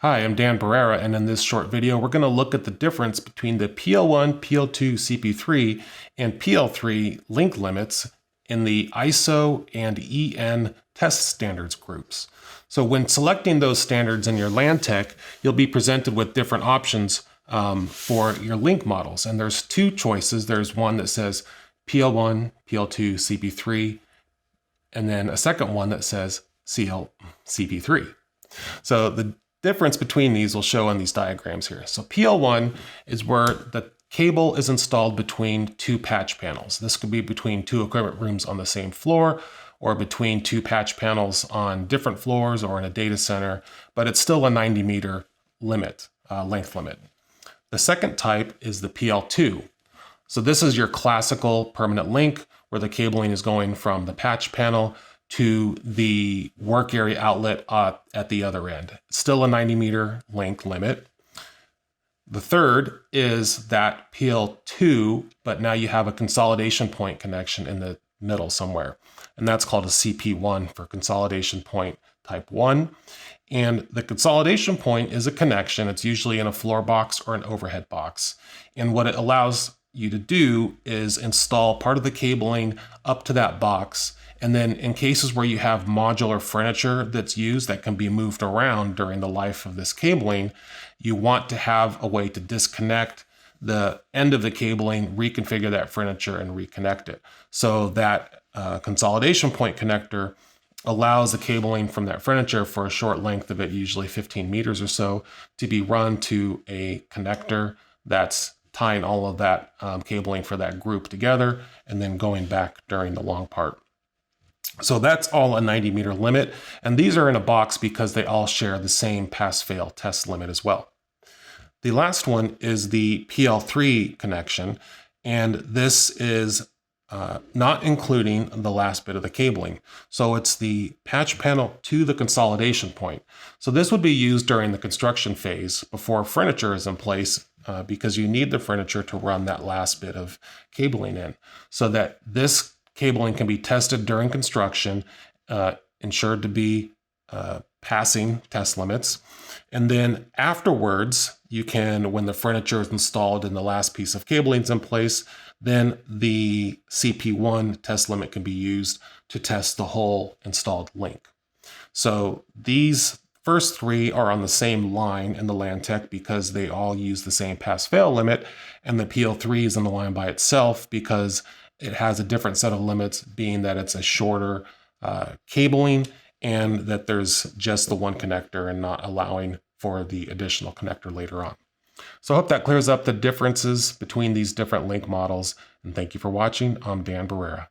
Hi, I'm Dan Barrera, and in this short video, we're going to look at the difference between the PL1, PL2, CP3, and PL3 link limits in the ISO and EN test standards groups. So when selecting those standards in your LanTEK, you'll be presented with different options for your link models. And there's two choices. There's one that says PL1, PL2, CP3, and then a second one that says CP3. So the difference between these will show on these diagrams here. So PL1 is where the cable is installed between two patch panels. This could be between two equipment rooms on the same floor, or between two patch panels on different floors or in a data center, but it's still a 90-meter limit, length limit. The second type is the PL2. So this is your classical permanent link where the cabling is going from the patch panel to the work area outlet at the other end. Still a 90-meter length limit. The third is that PL2, but now you have a consolidation point connection in the middle somewhere. And that's called a CP1 for consolidation point type 1. And the consolidation point is a connection. It's usually in a floor box or an overhead box. And what it allows you to do is install part of the cabling up to that box. And then in cases where you have modular furniture that's used that can be moved around during the life of this cabling, you want to have a way to disconnect the end of the cabling, reconfigure that furniture, and reconnect it. So that consolidation point connector allows the cabling from that furniture for a short length of it, usually 15 meters or so, to be run to a connector that's tying all of that cabling for that group together and then going back during the long part. So that's all a 90-meter limit, and these are in a box because they all share the same pass-fail test limit as well. The last one is the PL3 connection, and this is not including the last bit of the cabling. So it's the patch panel to the consolidation point. So this would be used during the construction phase before furniture is in place because you need the furniture to run that last bit of cabling in, so that this cabling can be tested during construction, ensured to be passing test limits. And then afterwards, you can, when the furniture is installed and the last piece of cabling is in place, then the CP1 test limit can be used to test the whole installed link. So these first three are on the same line in the LanTEK because they all use the same pass-fail limit, and the PL3 is in the line by itself because it has a different set of limits, being that it's a shorter cabling and that there's just the one connector and not allowing for the additional connector later on. So I hope that clears up the differences between these different link models. And thank you for watching. I'm Dan Barrera.